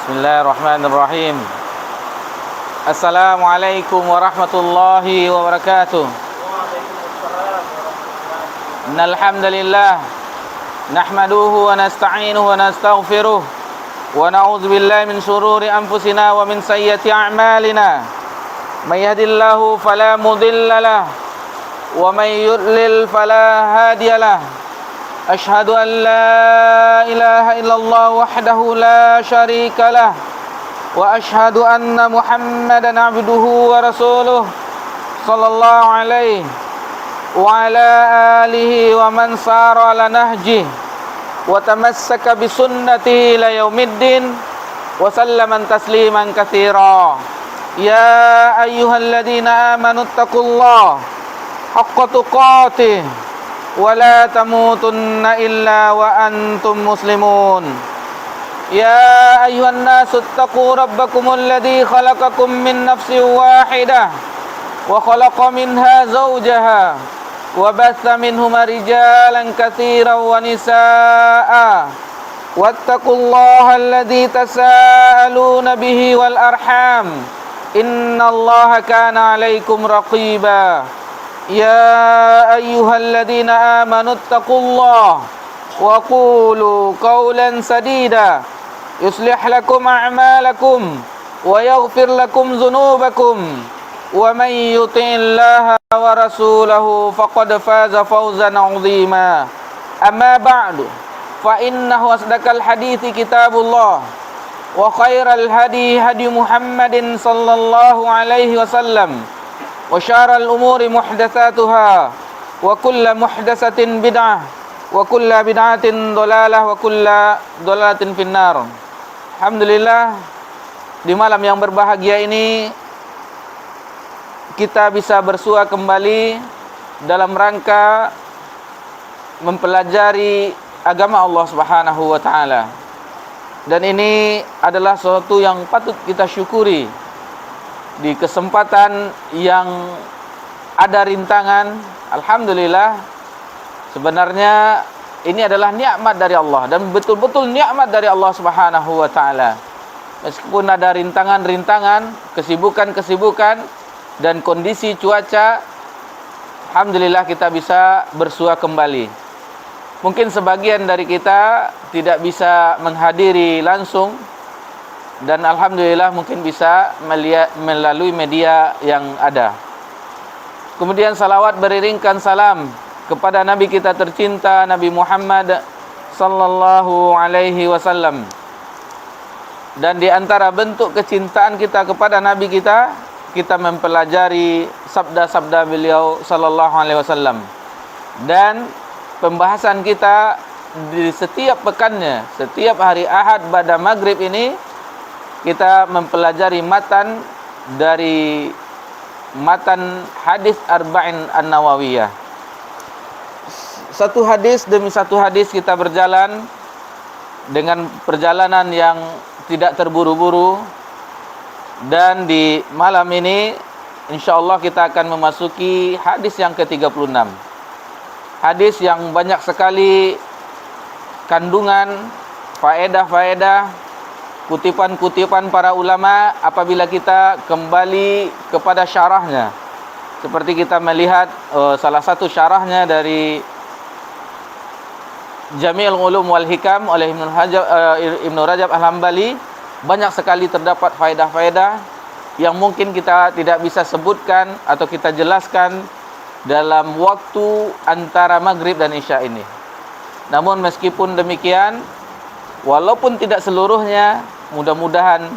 Bismillahirrahmanirrahim. Assalamualaikum warahmatullahi wabarakatuh. Innal hamdalillah nahmaduhu wa nasta'inuhu wa nastaghfiruh wa na'udzu billahi min shururi anfusina wa min sayyiati a'malina. May yahdihillahu fala mudilla lahu wa may yudlil fala hadiya lahu. Ashhadu an la ilaha illallah wahdahu la syarika lah wa ashhadu anna Muhammadan abduhu wa rasuluh sallallahu alaihi wa ala alihi wa man sara ala nahjih wa tamassaka bi sunnatihi ila yaumiddin wa sallaman tasliman katsira. Ya ayyuhalladzina amanu taqullaha haqqa tuqatih ولا تموتن إلا وأنتم مسلمون. يا أيها الناس اتقوا ربكم الذي خلقكم من نفس واحدة وخلق منها زوجها وبث منهما رجالا كثيرا ونساء واتقوا الله الذي تساءلون به والأرحام إن الله كان عليكم رقيبا. يا أيها الذين آمنوا اتقوا الله وقولوا قولا سديدا يصلح لكم أعمالكم ويغفر لكم ذنوبكم ومن يطع الله ورسوله فقد فاز فوزا عظيما. أما بعد فإنه أصدق الحديث كتاب الله وخير الهدي هدي محمد صلى الله عليه وسلم wa syarrul umuri muhdatsatuha wa kullu muhdatsatin bid'ah wa kullu bid'atin dhalalah wa kullu dhalalatin finnar. Alhamdulillah, di malam yang berbahagia ini kita bisa bersua kembali dalam rangka mempelajari agama Allah Subhanahu wa taala. Dan ini adalah sesuatu yang patut kita syukuri. Di kesempatan yang ada rintangan, alhamdulillah, sebenarnya ini adalah nikmat dari Allah dan betul-betul nikmat dari Allah Subhanahu wa taala. Meskipun ada rintangan-rintangan, kesibukan-kesibukan dan kondisi cuaca, alhamdulillah kita bisa bersua kembali. Mungkin sebagian dari kita tidak bisa menghadiri langsung, dan alhamdulillah mungkin bisa melihat melalui media yang ada. Kemudian salawat beriringkan salam kepada Nabi kita tercinta, Nabi Muhammad sallallahu alaihi wasallam. Dan di antara bentuk kecintaan kita kepada Nabi kita, kita mempelajari sabda-sabda beliau sallallahu alaihi wasallam. Dan pembahasan kita di setiap pekannya, setiap hari Ahad pada maghrib ini, kita mempelajari matan dari matan hadis Arba'in An-Nawawiyah. Satu hadis demi satu hadis kita berjalan dengan perjalanan yang tidak terburu-buru. Dan di malam ini insyaallah kita akan memasuki hadis yang ke-36. Hadis yang banyak sekali kandungan faedah-faedah, kutipan-kutipan para ulama apabila kita kembali kepada syarahnya. Seperti kita melihat salah satu syarahnya dari Jami'ul Ulum wal Hikam oleh Ibnu Rajab Al-Hambali, banyak sekali terdapat faedah-faedah yang mungkin kita tidak bisa sebutkan atau kita jelaskan dalam waktu antara maghrib dan isya ini. Namun meskipun demikian, walaupun tidak seluruhnya, mudah-mudahan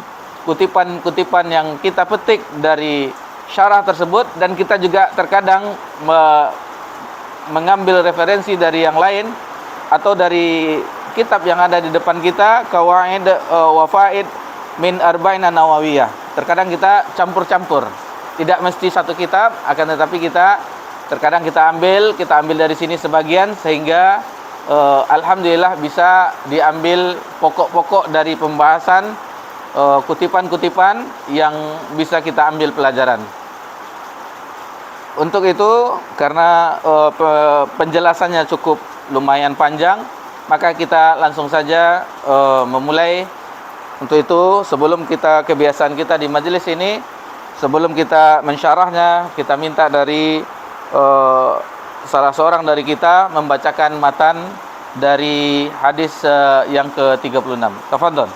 kutipan-kutipan yang kita petik dari syarah tersebut, dan kita juga terkadang mengambil referensi dari yang lain atau dari kitab yang ada di depan kita, Qawaid wa Faid min Arba'in An-Nawawiyah. Terkadang kita campur-campur, tidak mesti satu kitab, akan tetapi kita terkadang kita ambil dari sini sebagian, sehingga alhamdulillah bisa diambil pokok-pokok dari pembahasan kutipan-kutipan yang bisa kita ambil pelajaran. untuk itu karena penjelasannya cukup lumayan panjang, maka kita langsung saja memulai. Untuk itu, sebelum kebiasaan kita di majelis ini, sebelum kita mensyarahnya, kita minta dari salah seorang dari kita membacakan matan dari hadis yang ke-36. Tafadhol.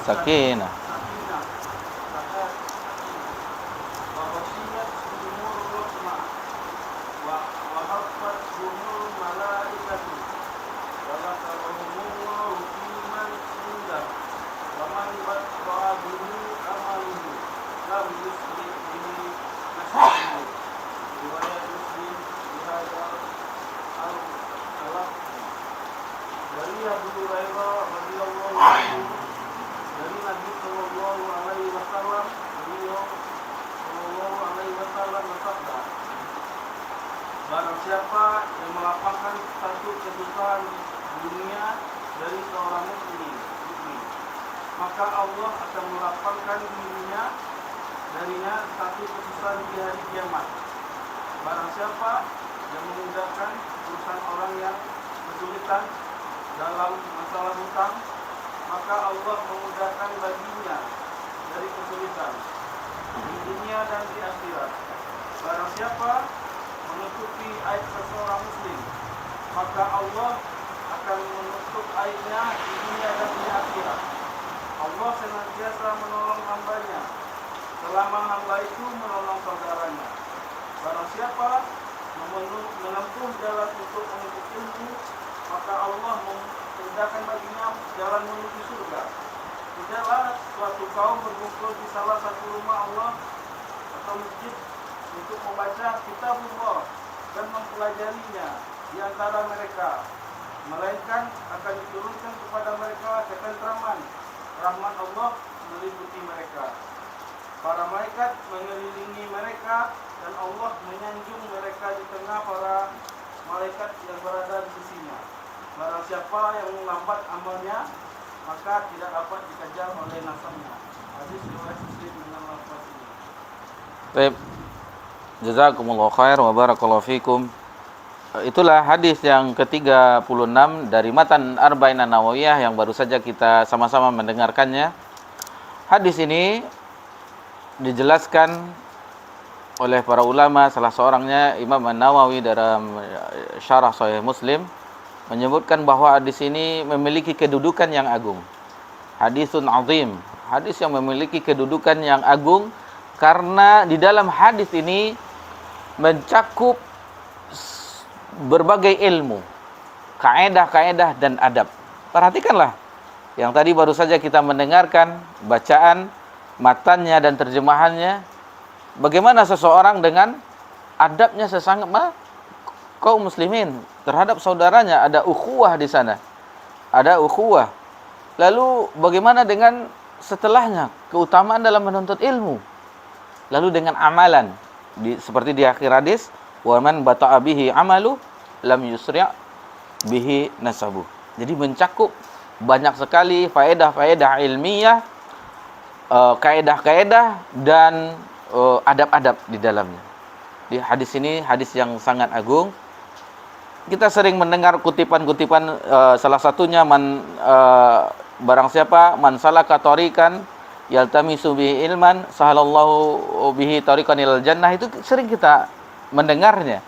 Sakinah. Barang siapa yang melapangkan satu kesusahan di dunia dari seorang muslim, maka Allah akan melapangkan darinya satu kesusahan di hari kiamat. Barang siapa yang memudahkan urusan orang yang kesulitan dalam masalah hutang, maka Allah memudahkan baginya dari kesulitan di dunia dan di akhirat. Barang siapa menutupi aib seseorang muslim, maka Allah akan menutup aibnya di dunia dan di akhirat. Allah senantiasa menolong hambanya selama hamba itu menolong saudaranya. Barang siapa menempuh jalan untuk menuntut ilmu, maka Allah memudahkan baginya jalan menuju surga. Tidaklah suatu kaum berkumpul di salah satu rumah Allah atau masjid untuk membaca kitabullah dan mempelajarinya di antara mereka, melainkan akan diturunkan kepada mereka ketentraman, rahmat Allah meliputi mereka. Para malaikat mengelilingi mereka dan Allah menyanjung mereka di tengah para malaikat yang berada di sisinya. Barang siapa yang melambat amalnya, maka tidak dapat dikejar oleh nasabnya. Hadis riwayat Muslim dengan lafaz ini. Baik. Jazakumullah khair wa barakallahu fikum. Itulah hadis yang ke-36 dari matan Arba'in An-Nawawiyah yang baru saja kita sama-sama mendengarkannya. Hadis ini dijelaskan oleh para ulama, salah seorangnya Imam An-Nawawi dalam Syarah Sahih Muslim menyebutkan bahwa hadis ini memiliki kedudukan yang agung. Hadisun azim, hadis yang memiliki kedudukan yang agung karena di dalam hadis ini mencakup berbagai ilmu, kaedah-kaedah dan adab. Perhatikanlah, yang tadi baru saja kita mendengarkan bacaan matannya dan terjemahannya. Bagaimana seseorang dengan adabnya sesama kaum muslimin terhadap saudaranya, ada ukhuwah di sana. Ada ukhuwah. Lalu bagaimana dengan setelahnya, keutamaan dalam menuntut ilmu. Lalu dengan amalan, seperti di akhir hadis, wa man bata'a bihi amalu lam yusri' bihi nasabu. Jadi mencakup banyak sekali faedah-faedah ilmiah, kaedah-kaedah dan adab-adab di dalamnya. Di hadis ini hadis yang sangat agung. Kita sering mendengar kutipan-kutipan, salah satunya barang siapa man salaka tariqan yaltamisu bihi ilman sahalallahu bihi tariqan ilal jannah, itu sering kita mendengarnya.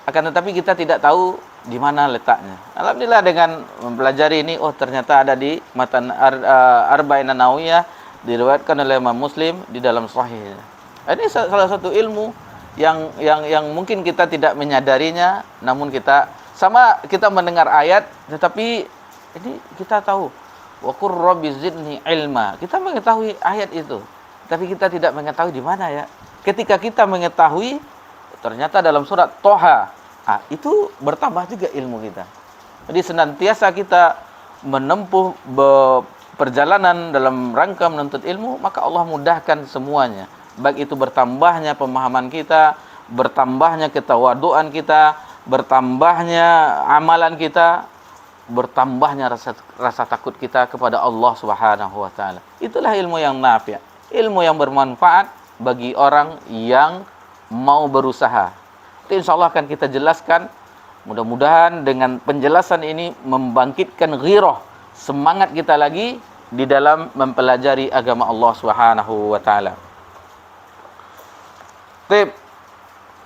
Akan tetapi kita tidak tahu di mana letaknya. Alhamdulillah dengan mempelajari ini, oh ternyata ada di matan Arba'in An-Nawawiyah, diriwayatkan oleh Imam Muslim di dalam sahihnya. Ini salah satu ilmu yang mungkin kita tidak menyadarinya, namun kita mendengar ayat, tetapi ini kita tahu wa qur rabbi zidni ilma. Kita mengetahui ayat itu, tapi kita tidak mengetahui di mana ya. Ketika kita mengetahui ternyata dalam surat Toha, itu bertambah juga ilmu kita. Jadi senantiasa kita menempuh perjalanan dalam rangka menuntut ilmu, maka Allah mudahkan semuanya. Baik itu bertambahnya pemahaman kita, bertambahnya ketawaduan kita, bertambahnya amalan kita, bertambahnya rasa takut kita kepada Allah Subhanahu wa taala. Itulah ilmu yang nafi', ilmu yang bermanfaat bagi orang yang mau berusaha. Itu insyaallah akan kita jelaskan. Mudah-mudahan dengan penjelasan ini membangkitkan ghirah, semangat kita lagi di dalam mempelajari agama Allah Subhanahu wa taala.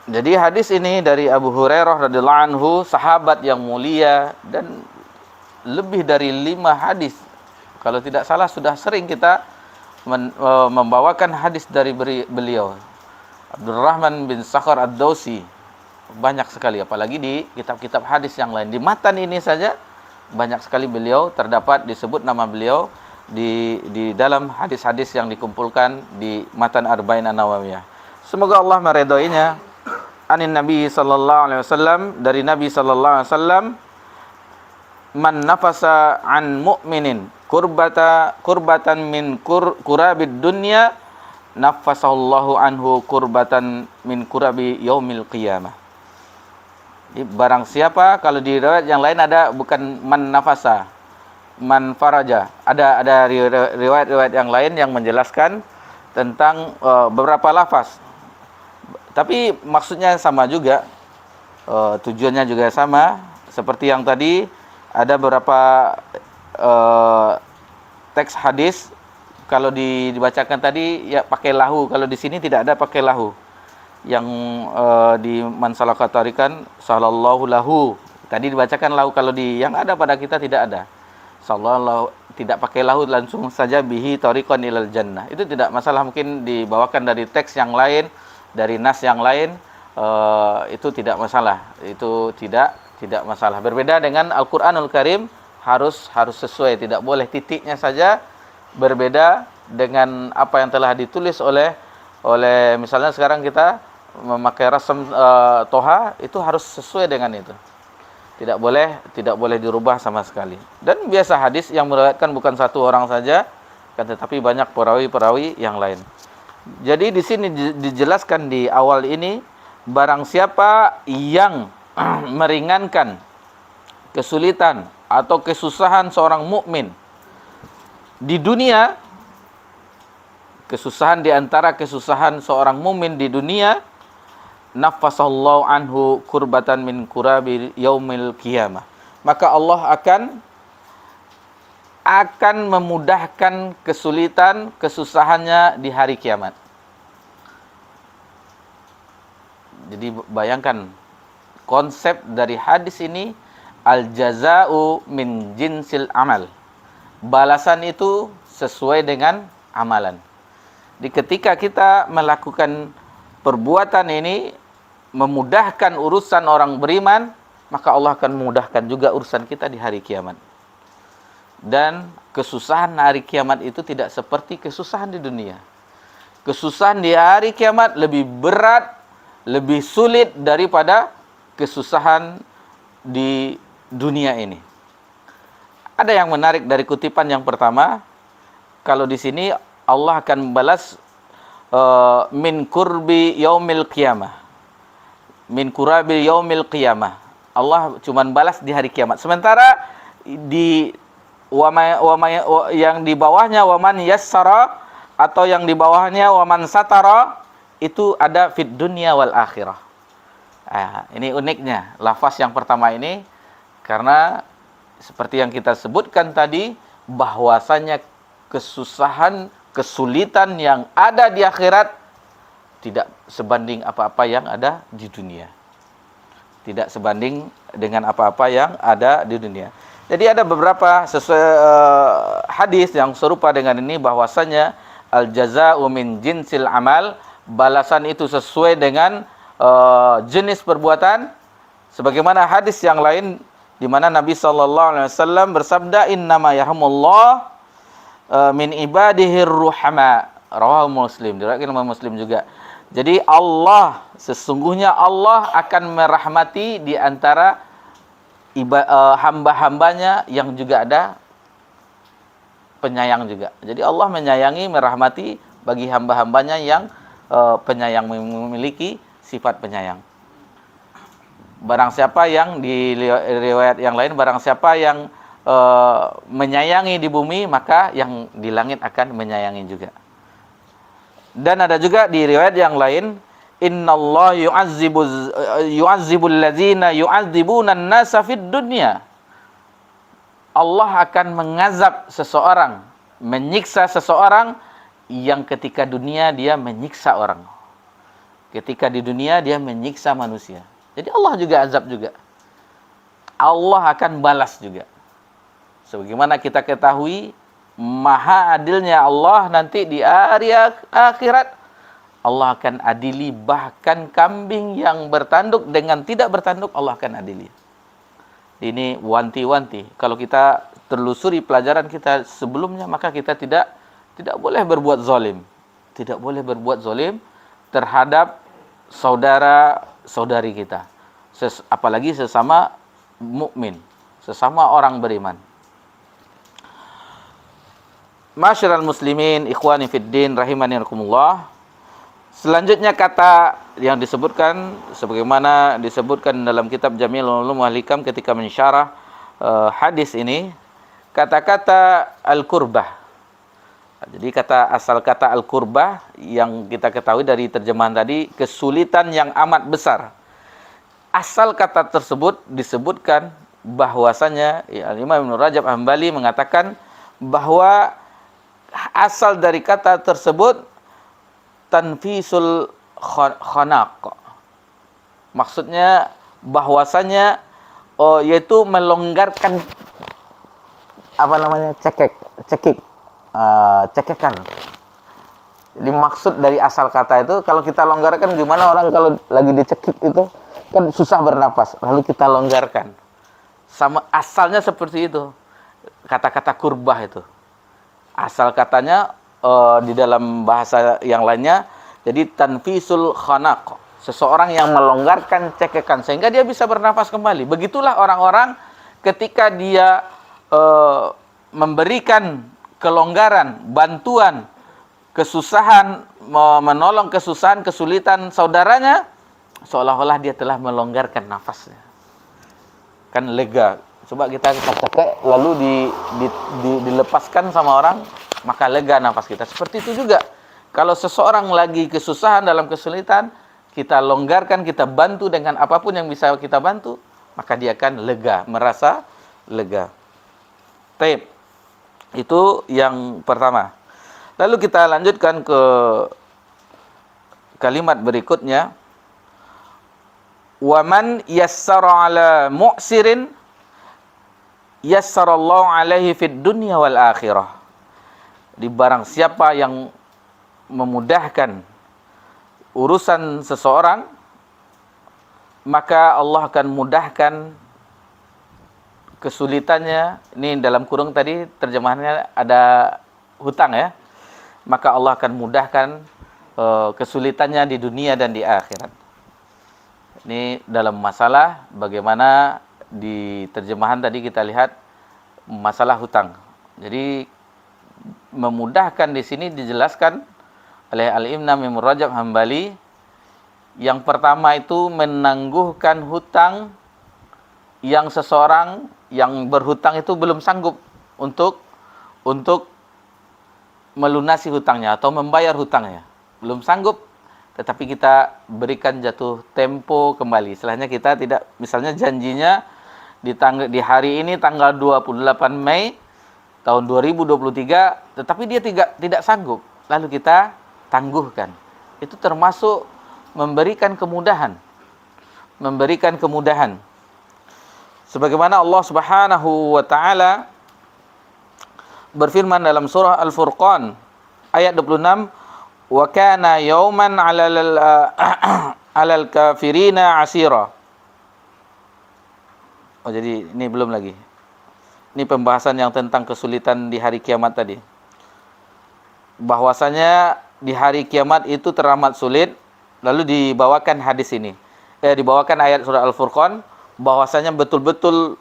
Jadi hadis ini dari Abu Hurairah radhiyallahu anhu, sahabat yang mulia, dan lebih dari 5 hadis, kalau tidak salah sudah sering kita membawakan hadis dari beliau. Abdurrahman bin Sakhar Ad-Dawsi, banyak sekali, apalagi di kitab-kitab hadis yang lain. Di matan ini saja banyak sekali beliau terdapat disebut nama beliau di dalam hadis-hadis yang dikumpulkan di matan Arba'in An-Nawawiyah. Semoga Allah meridhoinya. Anin Nabi sallallahu alaihi wasallam, dari Nabi sallallahu alaihi wasallam, man nafasa an mu'minin kurbatan min kurabid dunya nafasallahu anhu kurbatan min kurabi yaumil qiyamah. Barang siapa, kalau di riwayat yang lain ada bukan man nafasa, man faraja. Ada riwayat-riwayat yang lain yang menjelaskan tentang beberapa lafaz. Tapi maksudnya sama juga, tujuannya juga sama. Seperti yang tadi, ada beberapa teks hadis, kalau dibacakan tadi ya pakai lahu, kalau di sini tidak ada pakai lahu. Yang di man salaka tariqan sallallahu lahu, tadi dibacakan lahu, kalau yang ada pada kita tidak ada. Sallallahu, tidak pakai lahu, langsung saja bihi tariqan ilal jannah. Itu tidak masalah, mungkin dibawakan dari teks yang lain, dari nas yang lain, itu tidak masalah. Itu tidak masalah. Berbeda dengan Al-Qur'anul Karim, harus sesuai, tidak boleh titiknya saja berbeda dengan apa yang telah ditulis oleh misalnya sekarang kita memakai rasam Toha, itu harus sesuai dengan itu. Tidak boleh dirubah sama sekali. Dan biasa hadis yang meriwayatkan bukan satu orang saja, tetapi banyak perawi-perawi yang lain. Jadi di sini dijelaskan di awal ini, barang siapa yang meringankan kesulitan atau kesusahan seorang mukmin di dunia, kesusahan di antara kesusahan seorang mukmin di dunia, nafasallahu anhu kurbatan min kurabi yaumil qiyamah, maka Allah akan memudahkan kesulitan, kesusahannya di hari kiamat. Jadi bayangkan konsep dari hadis ini, al-jaza'u min jinsil amal. Balasan itu sesuai dengan amalan. Di ketika kita melakukan perbuatan ini, memudahkan urusan orang beriman, maka Allah akan memudahkan juga urusan kita di hari kiamat. Dan kesusahan hari kiamat itu tidak seperti kesusahan di dunia. Kesusahan di hari kiamat lebih berat, lebih sulit daripada kesusahan di dunia ini. Ada yang menarik dari kutipan yang pertama, kalau di sini Allah akan membalas min kurbi yaumil qiyamah, min kurabil yaumil qiyamah. Allah cuman balas di hari kiamat. Sementara di yang di bawahnya waman yassara, atau yang di bawahnya waman satara, itu ada fid dunya wal akhirah. Ini uniknya lafaz yang pertama ini, karena seperti yang kita sebutkan tadi, bahwasanya kesusahan, kesulitan yang ada di akhirat tidak sebanding apa-apa yang ada di dunia. Tidak sebanding dengan apa-apa yang ada di dunia. Jadi ada beberapa hadis yang serupa dengan ini, bahwasanya al-jaza'u min jinsil amal, balasan itu sesuai dengan jenis perbuatan. Sebagaimana hadis yang lain di mana Nabi sallallahu alaihi wasallam bersabda, innama yarhamullah min ibadihir ruhama, rawahu Muslim, diriwayatkan oleh Muslim juga. Jadi Allah, sesungguhnya Allah akan merahmati di antara hamba-hambanya yang juga ada penyayang juga. Jadi Allah menyayangi, merahmati bagi hamba-hambanya yang penyayang, memiliki sifat penyayang. Barang siapa yang di riwayat yang lain, barang siapa yang menyayangi di bumi, maka yang di langit akan menyayangi juga. Dan ada juga di riwayat yang lain, innallaha yu'azzibul ladzina yu'adzibuna an-nasa fid dunya. Allah akan mengazab seseorang, menyiksa seseorang yang ketika dunia dia menyiksa orang. Ketika di dunia dia menyiksa manusia. Jadi Allah juga azab juga. Allah akan balas juga. Sebagaimana kita ketahui, maha adilnya Allah nanti di hari akhirat, Allah akan adili bahkan kambing yang bertanduk dengan tidak bertanduk, Allah akan adili. Ini wanti-wanti. Kalau kita telusuri pelajaran kita sebelumnya, maka kita tidak boleh berbuat zalim. Tidak boleh berbuat zalim terhadap saudara-saudari kita. Apalagi sesama mukmin, sesama orang beriman. Masyarul muslimin, ikhwani fid din, rahimani rahimakumullah. Selanjutnya kata yang disebutkan sebagaimana disebutkan dalam kitab Jami'ul Ulum wal Hikam ketika mensyarah hadis ini, kata-kata al-kurbah. Jadi asal kata al-kurbah yang kita ketahui dari terjemahan tadi, kesulitan yang amat besar. Asal kata tersebut disebutkan bahwasanya Imam Ibnu Rajab Hambali mengatakan bahwa asal dari kata tersebut tanfisul khanaq. Maksudnya bahwasanya yaitu melonggarkan cekekan. Jadi maksud dari asal kata itu, kalau kita longgarkan, gimana orang kalau lagi dicekik itu kan susah bernapas, lalu kita longgarkan. Sama asalnya seperti itu. Kata-kata kurbah itu. Asal katanya di dalam bahasa yang lainnya, jadi tanfisul khanaq, seseorang yang melonggarkan cekekan sehingga dia bisa bernapas kembali. Begitulah orang-orang ketika dia memberikan kelonggaran, bantuan, kesusahan, menolong kesusahan, kesulitan saudaranya, seolah-olah dia telah melonggarkan nafasnya. Kan lega. Coba kita cekek lalu dilepaskan sama orang, maka lega nafas kita. Seperti itu juga. Kalau seseorang lagi kesusahan, dalam kesulitan, kita longgarkan, kita bantu dengan apapun yang bisa kita bantu, maka dia akan lega, merasa lega. Taib. Itu yang pertama. Lalu kita lanjutkan ke kalimat berikutnya. Waman yassara ala mu'sirin yassarallahu alaihi fid dunya wal akhirah. Di barang siapa yang memudahkan urusan seseorang, maka Allah akan mudahkan kesulitannya. Ini dalam kurung tadi terjemahannya ada hutang ya. Maka Allah akan mudahkan kesulitannya di dunia dan di akhirat. Ini dalam masalah bagaimana di terjemahan tadi kita lihat masalah hutang. Jadi memudahkan di sini dijelaskan oleh Al-Imam Ibnu Rajab Hambali. Yang pertama itu menangguhkan hutang yang seseorang yang berhutang itu belum sanggup untuk melunasi hutangnya atau membayar hutangnya. Belum sanggup, tetapi kita berikan jatuh tempo kembali. Istilahnya kita tidak, misalnya janjinya di hari ini tanggal 28 Mei tahun 2023, tetapi dia tidak sanggup. Lalu kita tangguhkan. Itu termasuk memberikan kemudahan. Memberikan kemudahan. Sebagaimana Allah Subhanahu wa taala berfirman dalam surah Al-Furqan ayat 26, wa kana yauman 'alal kafirina 'asira. Oh, jadi ini belum lagi. Ini pembahasan yang tentang kesulitan di hari kiamat tadi. Bahwasanya di hari kiamat itu teramat sulit, lalu dibawakan hadis ini. Dibawakan ayat surah Al-Furqan bahwasanya betul-betul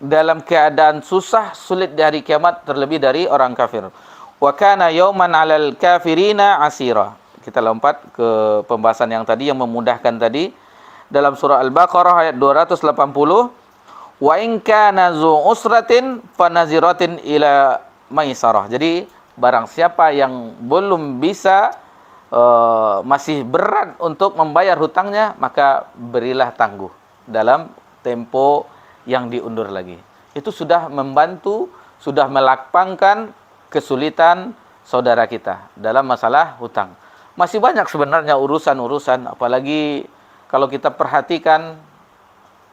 dalam keadaan susah, sulit di hari kiamat, terlebih dari orang kafir. Wa kana yauman 'alal kafirina 'asira. Kita lompat ke pembahasan yang tadi yang memudahkan tadi dalam surah Al-Baqarah ayat 280. Wa in kana zu usratin fanaziratin ila maisarah. Jadi barang siapa yang belum bisa masih berat untuk membayar hutangnya, maka berilah tangguh dalam tempo yang diundur lagi. Itu sudah membantu, sudah melapangkan kesulitan saudara kita dalam masalah hutang. Masih banyak sebenarnya urusan-urusan, apalagi kalau kita perhatikan,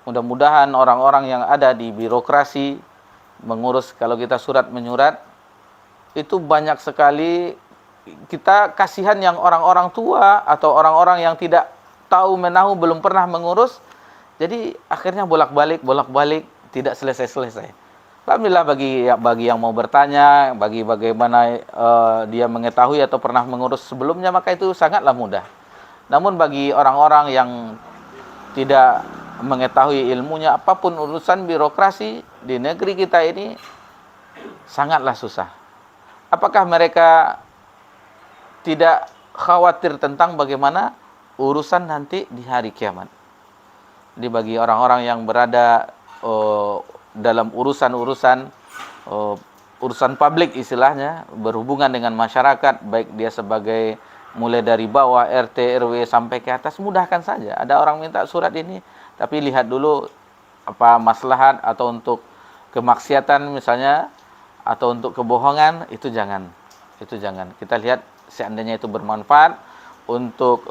mudah-mudahan orang-orang yang ada di birokrasi mengurus, kalau kita surat menyurat, itu banyak sekali kita kasihan yang orang-orang tua atau orang-orang yang tidak tahu menahu, belum pernah mengurus. Jadi akhirnya bolak-balik tidak selesai-selesai. Alhamdulillah bagi yang mau bertanya, bagi bagaimana dia mengetahui atau pernah mengurus sebelumnya, maka itu sangatlah mudah. Namun bagi orang-orang yang tidak mengetahui ilmunya, apapun urusan birokrasi di negeri kita ini sangatlah susah. Apakah mereka tidak khawatir tentang bagaimana urusan nanti di hari kiamat? Jadi bagi orang-orang yang berada dalam urusan-urusan publik istilahnya, berhubungan dengan masyarakat, baik dia sebagai mulai dari bawah RT RW sampai ke atas, mudahkan saja. Ada orang minta surat ini, tapi lihat dulu apa maslahat, atau untuk kemaksiatan misalnya, atau untuk kebohongan, itu jangan. Kita lihat seandainya itu bermanfaat untuk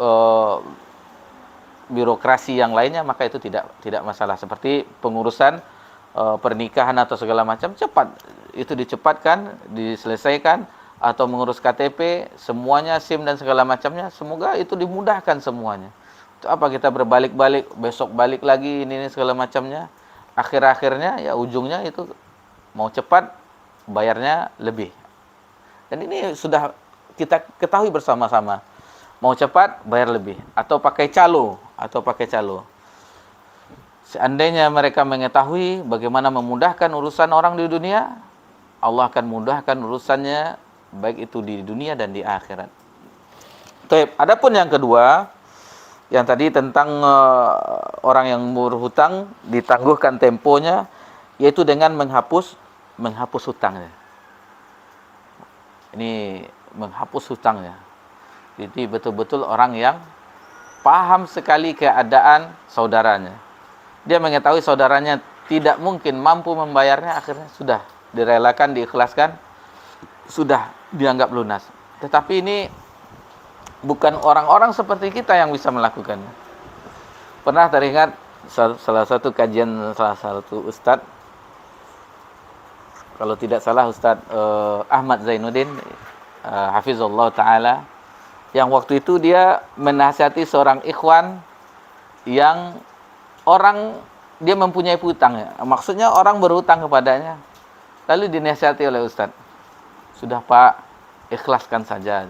birokrasi yang lainnya, maka itu tidak masalah. Seperti pengurusan pernikahan atau segala macam, cepat itu dicepatkan, diselesaikan, atau mengurus KTP, semuanya SIM dan segala macamnya, semoga itu dimudahkan semuanya. Itu apa kita berbalik-balik, besok balik lagi ini segala macamnya, akhir-akhirnya ya ujungnya itu mau cepat, bayarnya lebih. Dan ini sudah kita ketahui bersama-sama. Mau cepat, bayar lebih. Atau pakai calo. Seandainya mereka mengetahui bagaimana memudahkan urusan orang di dunia, Allah akan mudahkan urusannya, baik itu di dunia dan di akhirat. Adapun yang kedua, yang tadi tentang orang yang berhutang ditangguhkan temponya, yaitu dengan menghapus hutangnya. Ini menghapus hutangnya. Jadi betul-betul orang yang paham sekali keadaan saudaranya. Dia mengetahui saudaranya tidak mungkin mampu membayarnya, akhirnya sudah direlakan, diikhlaskan, sudah dianggap lunas. Tetapi ini bukan orang-orang seperti kita yang bisa melakukannya. Pernah teringat salah satu kajian salah satu ustadz, kalau tidak salah Ustadz Ahmad Zainuddin hafizallahu ta'ala, yang waktu itu dia menasihati seorang ikhwan yang dia mempunyai hutang ya. Maksudnya orang berhutang kepadanya. Lalu dinasihati oleh Ustadz, sudah Pak, ikhlaskan saja.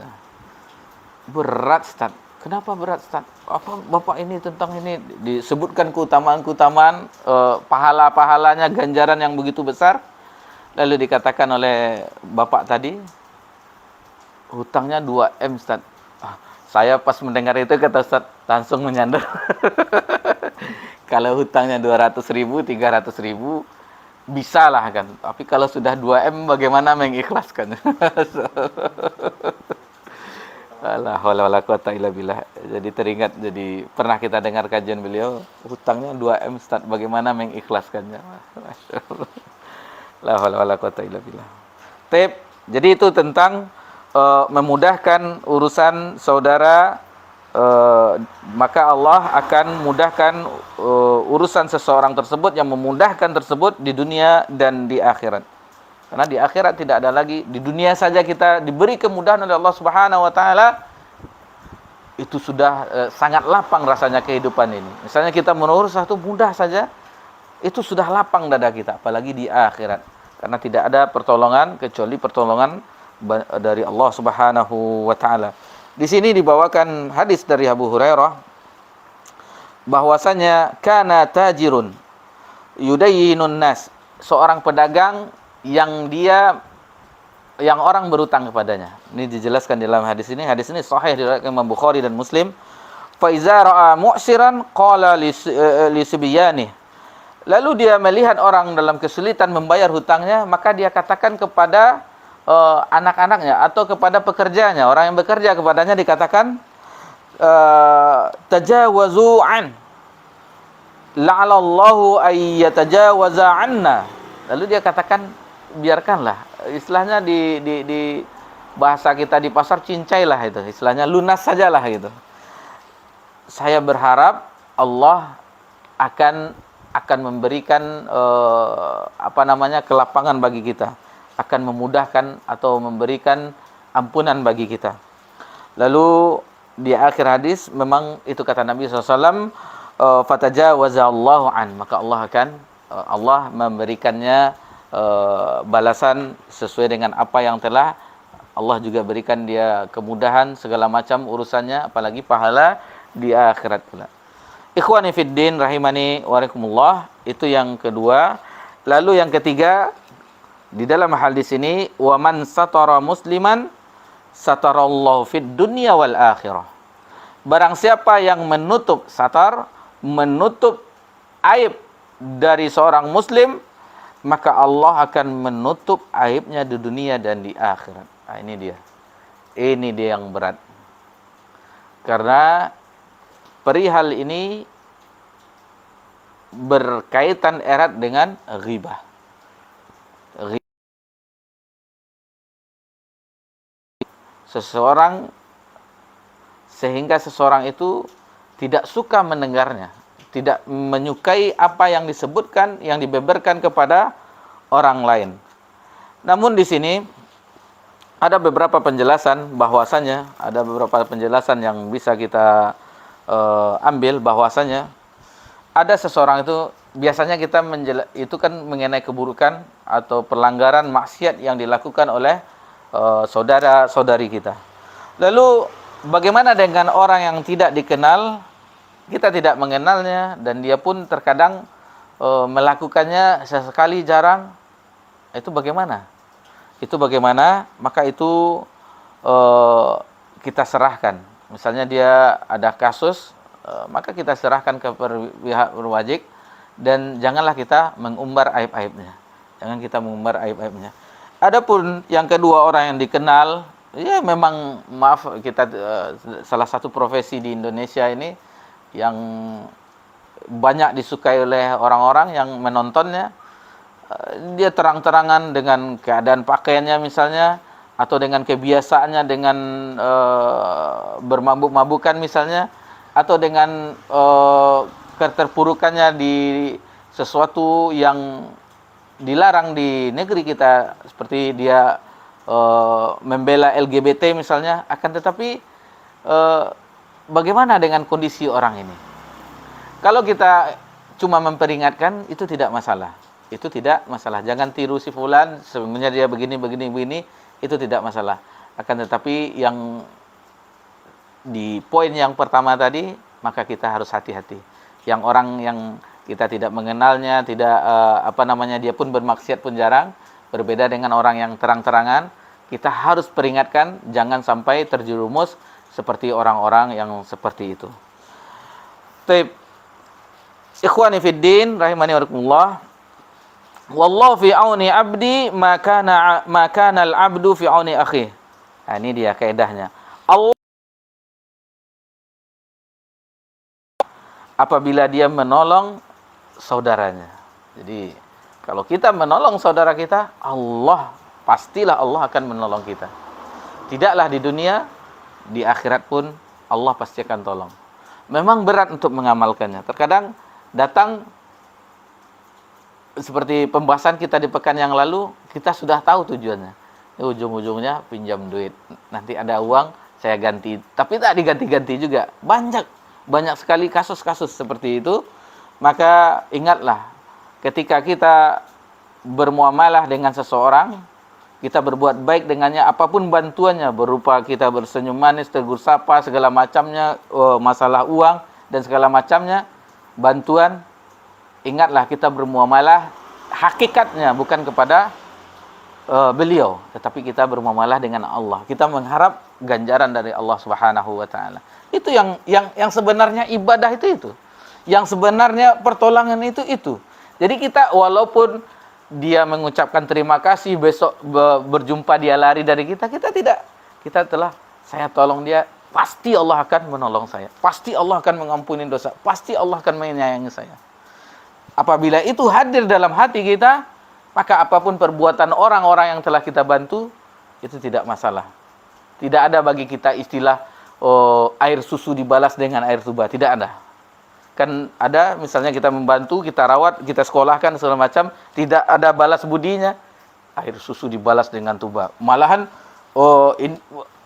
Berat Ustadz. Kenapa berat Ustadz? Apa Bapak ini tentang ini disebutkan keutamaan-keutamaan, pahala-pahalanya, ganjaran yang begitu besar. Lalu dikatakan oleh Bapak tadi, hutangnya 2M Ustadz. Saya pas mendengar itu, kata Ustadz, langsung menyandar. Kalau hutangnya 200.000, 300.000, bisa lah kan. Tapi kalau sudah 2M, bagaimana mengikhlaskan? La haula wala quwata illa billah. Jadi teringat, jadi pernah kita dengar kajian beliau, hutangnya 2M Ustaz, bagaimana mengikhlaskannya? Masyaallah. La haula wala quwata illa billah. Tip. Jadi itu tentang memudahkan urusan saudara, maka Allah akan mudahkan urusan seseorang tersebut, yang memudahkan tersebut di dunia dan di akhirat. Karena di akhirat tidak ada lagi, di dunia saja kita diberi kemudahan oleh Allah Subhanahu wa taala, itu sudah sangat lapang rasanya kehidupan ini. Misalnya kita mengurus satu mudah saja, itu sudah lapang dada kita, apalagi di akhirat. Karena tidak ada pertolongan kecuali pertolongan dari Allah Subhanahu wa taala. Di sini dibawakan hadis dari Abu Hurairah bahwasanya kana tajirun yudayyinun nas, seorang pedagang yang orang berutang kepadanya. Ini dijelaskan dalam hadis ini. Hadis ini sahih diriwayatkan Imam Bukhari dan Muslim. Fa iza ra'a mu'siran qala li sibyani. Lalu dia melihat orang dalam kesulitan membayar hutangnya, maka dia katakan kepada anak-anaknya atau kepada pekerjanya, orang yang bekerja kepadanya, dikatakan tajawazu an la'alallahu ay yatajawaza anna. Lalu dia katakan, biarkanlah, istilahnya di bahasa kita di pasar, cincailah itu, istilahnya lunas sajalah gitu. Saya berharap Allah akan memberikan kelapangan bagi kita, akan memudahkan atau memberikan ampunan bagi kita. Lalu di akhir hadis memang itu kata Nabi SAW, fatajawaza Allahu an, maka Allah memberikannya balasan sesuai dengan apa yang telah Allah juga berikan dia kemudahan segala macam urusannya, apalagi pahala di akhirat pula. Ikhwani fid din rahimani wa rahimakumullah, itu yang kedua. Lalu yang ketiga, di dalam hadis ini, wa man satara musliman satarallahu fid dunya wal akhirah. Barang siapa yang menutup satar, menutup aib dari seorang muslim, maka Allah akan menutup aibnya di dunia dan di akhirat. Nah, ini dia yang berat. Karena perihal ini berkaitan erat dengan ghibah. Sehingga seseorang itu tidak suka mendengarnya, tidak menyukai apa yang disebutkan, yang dibeberkan kepada orang lain. Namun di sini ada beberapa penjelasan, bahwasanya ada beberapa penjelasan yang bisa kita ambil, bahwasanya ada seseorang itu, biasanya kita itu kan mengenai keburukan atau pelanggaran maksiat yang dilakukan oleh saudara-saudari kita. Lalu bagaimana dengan orang yang tidak dikenal, kita tidak mengenalnya, dan dia pun terkadang melakukannya sesekali, jarang. Itu bagaimana? Maka itu kita serahkan. Misalnya dia ada kasus, maka kita serahkan ke pihak berwajib, dan janganlah kita mengumbar aib-aibnya. Adapun yang kedua, orang yang dikenal, ya memang maaf, kita salah satu profesi di Indonesia ini yang banyak disukai oleh orang-orang yang menontonnya. Dia terang-terangan dengan keadaan pakaiannya misalnya, atau dengan kebiasaannya dengan bermabuk-mabukan misalnya, atau dengan keterpurukannya di sesuatu yang dilarang di negeri kita, seperti dia membela LGBT misalnya. Akan tetapi bagaimana dengan kondisi orang ini? Kalau kita cuma memperingatkan, itu tidak masalah. Jangan tiru si fulan, sebenarnya dia begini, itu tidak masalah. Akan tetapi yang di poin yang pertama tadi, maka kita harus hati-hati. Yang orang yang kita tidak mengenalnya, dia pun bermaksiat pun jarang, berbeda dengan orang yang terang-terangan, kita harus peringatkan, jangan sampai terjerumus seperti orang-orang yang seperti itu. Ikhwani fid din rahimani wa rahimakumullah. Wallahu fi auni abdi ma kana al-abdu fi auni akhi. Nah, ini dia kaidahnya. Allah apabila dia menolong saudaranya. Jadi kalau kita menolong saudara kita, pastilah Allah akan menolong kita. Tidaklah di dunia, di akhirat pun Allah pasti akan tolong. Memang berat untuk mengamalkannya. Terkadang datang seperti pembahasan kita di pekan yang lalu, kita sudah tahu tujuannya. Ujung-ujungnya pinjam duit. Nanti ada uang, saya ganti. Tapi tak diganti-ganti juga. Banyak sekali kasus-kasus seperti itu. Maka ingatlah, ketika kita bermuamalah dengan seseorang, kita berbuat baik dengannya, apapun bantuannya, berupa kita bersenyum manis, tegur sapa, segala macamnya, masalah uang dan segala macamnya, bantuan, ingatlah kita bermuamalah hakikatnya bukan kepada beliau, tetapi kita bermuamalah dengan Allah. Kita mengharap ganjaran dari Allah Subhanahu wa taala. Itu yang sebenarnya ibadah itu. Yang sebenarnya pertolongan itu. Jadi kita walaupun dia mengucapkan terima kasih, besok berjumpa dia lari dari kita tidak. Kita telah, saya tolong dia, pasti Allah akan menolong saya. Pasti Allah akan mengampuni dosa. Pasti Allah akan menyayangi saya. Apabila itu hadir dalam hati kita, maka apapun perbuatan orang-orang yang telah kita bantu, itu tidak masalah. Tidak ada bagi kita istilah air susu dibalas dengan air tuba. Tidak ada. Kan ada misalnya kita membantu, kita rawat, kita sekolahkan segala macam, tidak ada balas budinya, air susu dibalas dengan tuba. Malahan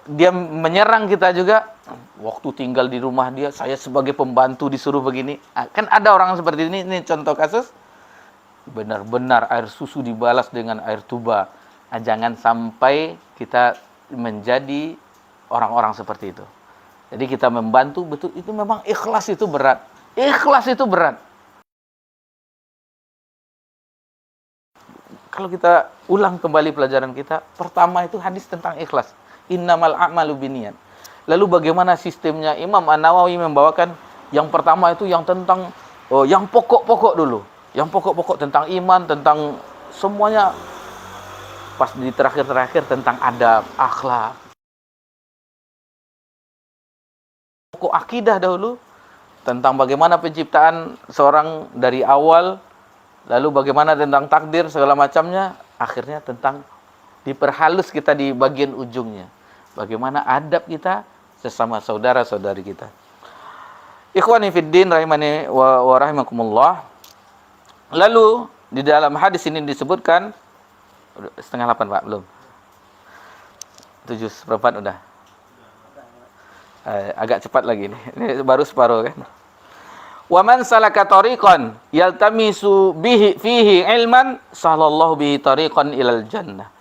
dia menyerang kita juga. Waktu tinggal di rumah dia, saya sebagai pembantu disuruh begini. Kan ada orang seperti ini contoh kasus. Benar-benar air susu dibalas dengan air tuba. Jangan sampai kita menjadi orang-orang seperti itu. Jadi kita membantu, betul, itu memang ikhlas itu berat. Ikhlas itu berat. Kalau kita ulang kembali pelajaran kita, pertama itu hadis tentang ikhlas. Innamal a'malu binniyat. Lalu bagaimana sistemnya? Imam An-Nawawi membawakan yang pertama itu yang tentang yang pokok-pokok dulu. Yang pokok-pokok tentang iman, tentang semuanya. Pas di terakhir-terakhir tentang adab, akhlak. Pokok akidah dahulu. Tentang bagaimana penciptaan seorang dari awal, lalu bagaimana tentang takdir segala macamnya, akhirnya tentang diperhalus kita di bagian ujungnya. Bagaimana adab kita sesama saudara-saudari kita. Ikhwani fiddin rahimani wa rahimakumullah. Lalu di dalam hadis ini disebutkan 7:30 Pak, belum? 7:15 udah. Agak cepat lagi nih. Ini baru separuh kan. Wa man salaka tariqan yaltamisu bihi fihi ilman sallallahu bihi tariqan ilal jannah.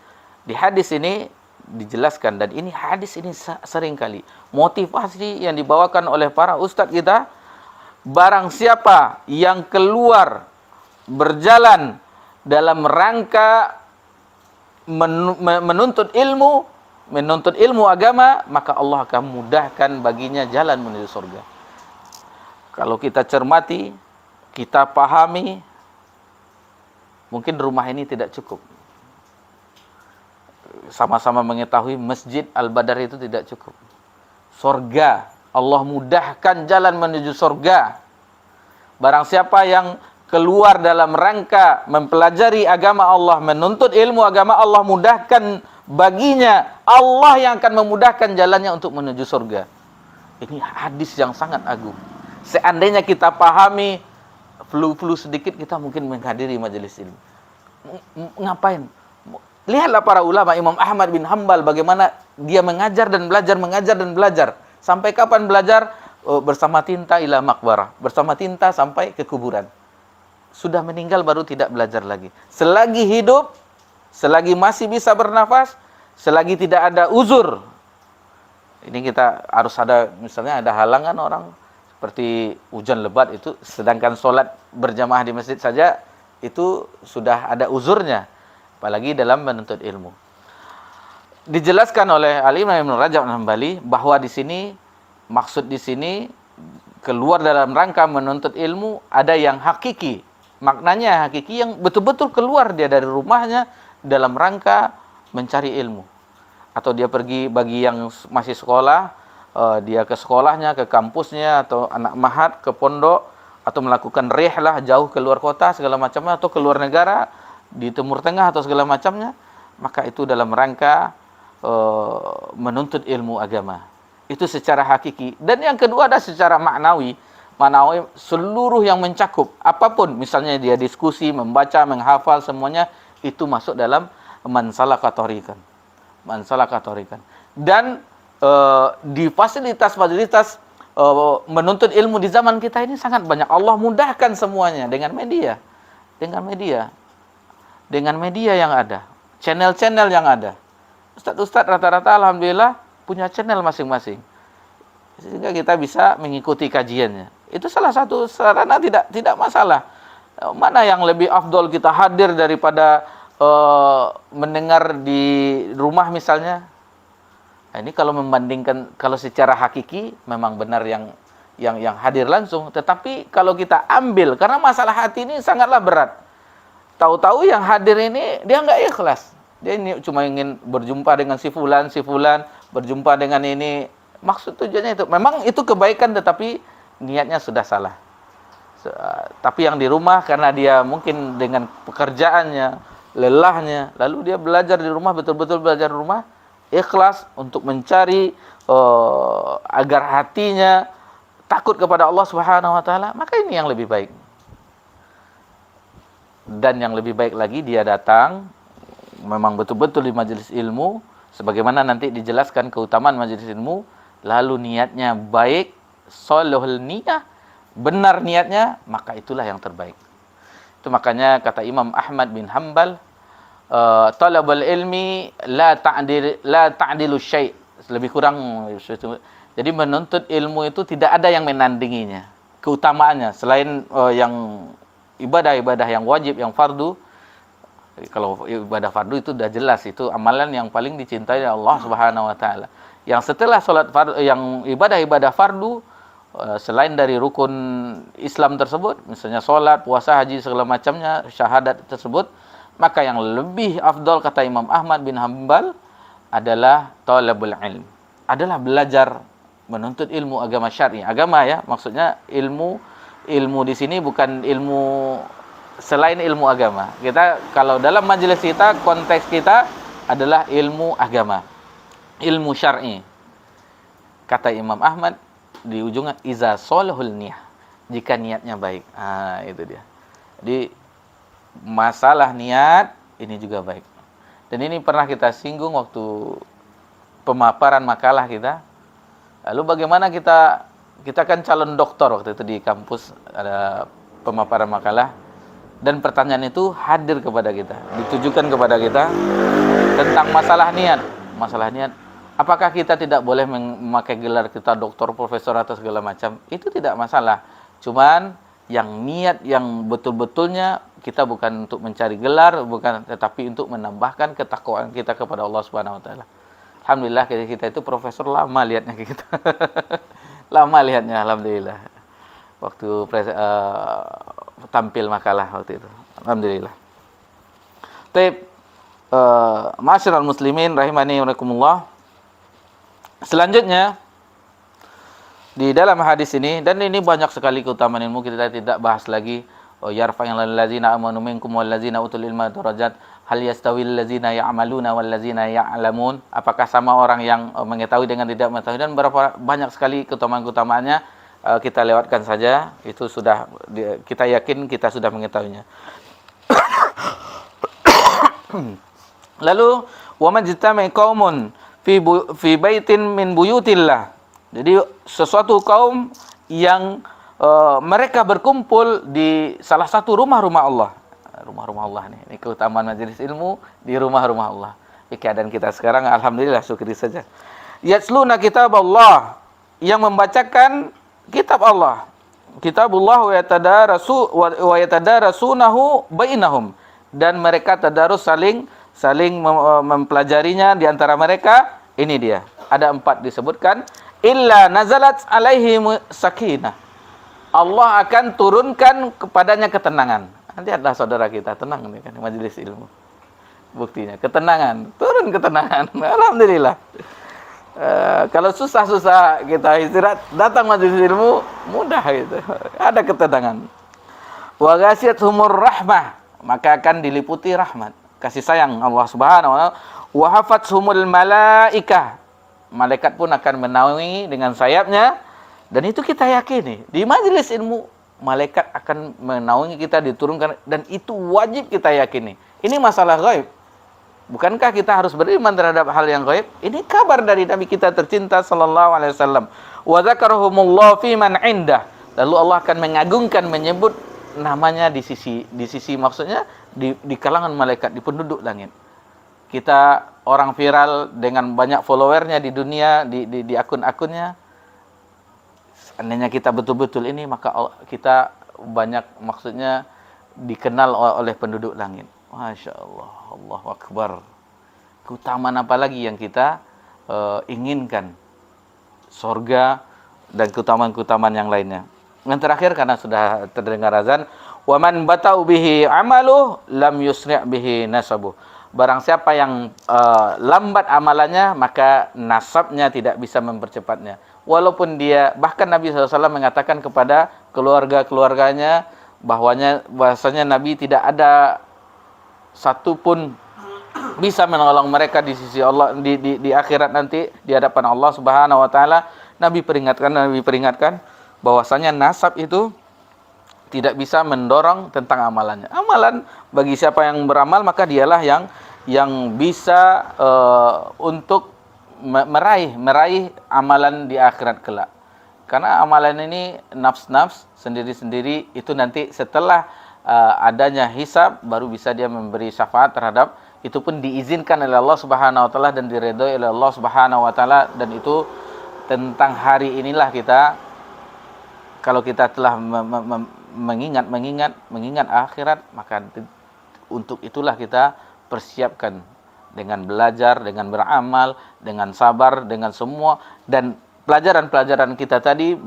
Di hadis ini dijelaskan, dan ini hadis ini sering kali motivasi yang dibawakan oleh para ustadz kita, barang siapa yang keluar berjalan dalam rangka menuntut ilmu agama, maka Allah akan mudahkan baginya jalan menuju surga. Kalau kita cermati, kita pahami, mungkin rumah ini tidak cukup. Sama-sama mengetahui Masjid Al-Badar itu tidak cukup. Surga, Allah mudahkan jalan menuju surga. Barang siapa yang keluar dalam rangka mempelajari agama Allah, menuntut ilmu agama Allah, mudahkan baginya, Allah yang akan memudahkan jalannya untuk menuju surga. Ini hadis yang sangat agung. Seandainya kita pahami, flu sedikit kita mungkin menghadiri majelis ini. Ngapain? Lihatlah para ulama, Imam Ahmad bin Hanbal, bagaimana dia mengajar dan belajar. Sampai kapan belajar? Bersama tinta ila maqbarah, bersama tinta sampai ke kuburan. Sudah meninggal baru tidak belajar lagi. Selagi hidup, selagi masih bisa bernafas, selagi tidak ada uzur, ini kita harus ada, misalnya ada halangan orang seperti hujan lebat itu, sedangkan sholat berjamaah di masjid saja itu sudah ada uzurnya, apalagi dalam menuntut ilmu. Dijelaskan oleh Al-Imam Ibnu Rajab Al-Hambali bahwa di sini, maksud di sini keluar dalam rangka menuntut ilmu, ada yang hakiki. Maknanya hakiki yang betul-betul keluar dia dari rumahnya dalam rangka mencari ilmu. Atau dia pergi, bagi yang masih sekolah, dia ke sekolahnya, ke kampusnya, atau anak mahat ke pondok, atau melakukan rihlah jauh keluar kota segala macamnya, atau keluar negara di Timur Tengah atau segala macamnya, maka itu dalam rangka menuntut ilmu agama. Itu secara hakiki. Dan yang kedua ada secara maknawi. Maknawi seluruh yang mencakup apapun, misalnya dia diskusi, membaca, menghafal, semuanya itu masuk dalam man salaka thoriqan. Man salaka thoriqan. Dan di fasilitas-fasilitas menuntut ilmu di zaman kita ini sangat banyak. Allah mudahkan semuanya dengan media. Dengan media yang ada, channel-channel yang ada. Ustadz rata-rata alhamdulillah punya channel masing-masing, sehingga kita bisa mengikuti kajiannya. Itu salah satu sarana, tidak masalah. Mana yang lebih afdol kita hadir daripada mendengar di rumah misalnya? Nah, ini kalau membandingkan, kalau secara hakiki memang benar yang hadir langsung. Tetapi kalau kita ambil, karena masalah hati ini sangatlah berat. Tahu-tahu yang hadir ini dia nggak ikhlas. Dia ini cuma ingin berjumpa dengan si fulan, berjumpa dengan ini. Maksud tujuannya itu. Memang itu kebaikan, tetapi niatnya sudah salah. Tapi yang di rumah, karena dia mungkin dengan pekerjaannya, lelahnya, lalu dia belajar di rumah, betul-betul belajar di rumah, ikhlas untuk mencari agar hatinya takut kepada Allah Subhanahu wa taala, maka ini yang lebih baik. Dan yang lebih baik lagi, dia datang memang betul-betul di majelis ilmu, sebagaimana nanti dijelaskan keutamaan majelis ilmu, lalu niatnya baik, sholihul niyah, benar niatnya, maka itulah yang terbaik. Itu makanya kata Imam Ahmad bin Hanbal, talabul ilmi la ta'dilu syai', lebih kurang. Jadi menuntut ilmu itu tidak ada yang menandinginya, keutamaannya selain yang ibadah-ibadah yang wajib, yang fardu. Kalau ibadah fardu itu sudah jelas, itu amalan yang paling dicintai Allah Subhanahu wa taala. Yang setelah salat fardu, yang ibadah-ibadah fardu, selain dari rukun Islam tersebut, misalnya salat, puasa, haji, segala macamnya, syahadat tersebut, maka yang lebih afdal kata Imam Ahmad bin Hanbal adalah talabul ilm. Adalah belajar menuntut ilmu agama syar'i. Agama ya, maksudnya ilmu di sini bukan ilmu selain ilmu agama. Kita kalau dalam majelis kita, konteks kita adalah ilmu agama, ilmu syar'i. Kata Imam Ahmad di ujungnya, iza sholahul niyah, jika niatnya baik. Itu dia. Jadi masalah niat ini juga baik. Dan ini pernah kita singgung waktu pemaparan makalah kita. Lalu bagaimana kita kan calon doktor waktu itu di kampus, ada pemaparan makalah. Dan pertanyaan itu hadir kepada kita, ditujukan kepada kita tentang masalah niat. Masalah niat, apakah kita tidak boleh memakai gelar kita doktor, profesor atau segala macam? Itu tidak masalah. Cuman yang niat yang betul-betulnya kita bukan untuk mencari gelar, bukan, tetapi untuk menambahkan ketakwaan kita kepada Allah Subhanahu wa taala. Alhamdulillah kita itu profesor lama lihatnya kita. Lama lihatnya alhamdulillah. Waktu tampil makalah waktu itu. Alhamdulillah. Baik, ma'asyiral muslimin rahimani wa rahimakumullah. Selanjutnya di dalam hadis ini, dan ini banyak sekali keutamaan ilmu, kita tidak bahas lagi. Yarfa'il ladzina amanu minkum wal ladzina utul ilma darajat, hal yastawil ladzina ya'maluna wal ladzina ya'lamun. Apakah sama orang yang mengetahui dengan tidak mengetahui, dan berapa banyak sekali keutamaan-keutamaannya. Kita lewatkan saja, itu sudah kita yakin kita sudah mengetahuinya. Lalu wa majtama'a qaumun fi baitin min buyutillah. Jadi sesuatu kaum yang mereka berkumpul di salah satu rumah-rumah Allah. Rumah-rumah Allah nih. Ini keutamaan majelis ilmu di rumah-rumah Allah. Di keadaan kita sekarang alhamdulillah, syukuri saja. Yatsluna kitab Allah, yang membacakan kitab Allah, kitabullah wa yatadarasunahu bainahum, dan mereka tadarus saling mempelajarinya di antara mereka. Ini dia, ada 4 disebutkan. Illa nazalat alaihim sakinah, Allah akan turunkan kepadanya ketenangan. Nanti ada saudara kita tenang nih kan majelis ilmu. Buktinya ketenangan, turun ketenangan. Alhamdulillah. Kalau susah-susah kita istirahat, datang majelis ilmu mudah gitu. Ada ketenangan. Wa ghasiyatuhumur rahmah, maka akan diliputi rahmat, kasih sayang Allah Subhanahu wa taala. Wa hafathumul malaikah, malaikat pun akan menaungi dengan sayapnya. Dan itu kita yakini. Di majelis ilmu malaikat akan menaungi kita, diturunkan, dan itu wajib kita yakini. Ini masalah gaib. Bukankah kita harus beriman terhadap hal yang gaib? Ini kabar dari Nabi kita tercinta sallallahu alaihi wasallam. Wa dzakarahumullahu fi man indah. Lalu Allah akan mengagungkan, menyebut namanya di sisi maksudnya di kalangan malaikat, di penduduk langit. Kita orang viral dengan banyak followernya di dunia, di akun-akunnya. Seandainya kita betul-betul ini, maka kita banyak maksudnya dikenal oleh penduduk langit. Masya Allah, Allahu Akbar. Keutamaan apa lagi yang kita inginkan? Surga dan keutamaan-keutamaan yang lainnya. Yang terakhir, karena sudah terdengar azan, wa man bata'u bihi amaluh lam yusri' bihi nasabuh. Barang siapa yang lambat amalannya, maka nasabnya tidak bisa mempercepatnya. Walaupun dia, bahkan Nabi SAW mengatakan kepada keluarga-keluarganya bahwasanya Nabi tidak ada satu pun bisa menolong mereka di sisi Allah di akhirat nanti di hadapan Allah Subhanahu wa taala. Nabi peringatkan bahwasanya nasab itu tidak bisa mendorong tentang amalannya. Amalan bagi siapa yang beramal, maka dialah yang bisa untuk meraih amalan di akhirat kelak. Karena amalan ini nafs-nafs sendiri-sendiri, itu nanti setelah adanya hisab baru bisa dia memberi syafaat terhadap, itu pun diizinkan oleh Allah Subhanahu wa taala dan diridhoi oleh Allah Subhanahu wa taala. Dan itu tentang hari inilah kita, kalau kita telah mengingat akhirat, maka untuk itulah kita persiapkan dengan belajar, dengan beramal, dengan sabar, dengan semua, dan pelajaran-pelajaran kita tadi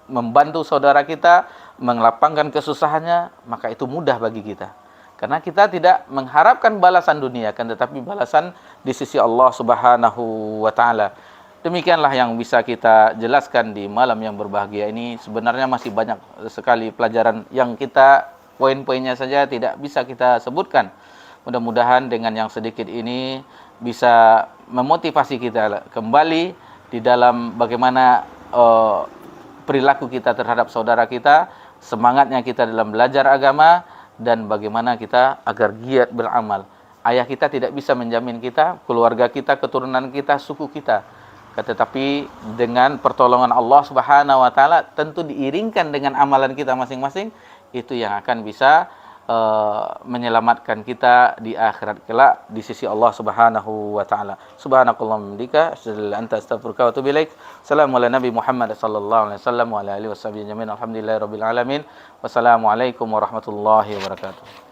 membantu saudara kita, melapangkan kesusahannya, maka itu mudah bagi kita. Karena kita tidak mengharapkan balasan dunia, kan, tetapi balasan di sisi Allah Subhanahu wa taala. Demikianlah yang bisa kita jelaskan di malam yang berbahagia ini. Sebenarnya masih banyak sekali pelajaran yang kita, poin-poinnya saja tidak bisa kita sebutkan. Mudah-mudahan dengan yang sedikit ini bisa memotivasi kita kembali di dalam bagaimana perilaku kita terhadap saudara kita, semangatnya kita dalam belajar agama, dan bagaimana kita agar giat beramal. Ayah kita tidak bisa menjamin kita, keluarga kita, keturunan kita, suku kita. Tetapi dengan pertolongan Allah Subhanahu wa taala, tentu diiringkan dengan amalan kita masing-masing, itu yang akan bisa menyelamatkan kita di akhirat kelak di sisi Allah Subhanahu wa taala. Subhanakallahumma bihamdika asyhadu an la ilaha illa anta astaghfiruka wa atubu ilaik. Assalamu ala nabi Muhammad sallallahu alaihi wasallam wa ala alihi washabihi ajmain. Alhamdulillahirabbil alamin. Wassalamualaikum warahmatullahi wabarakatuh.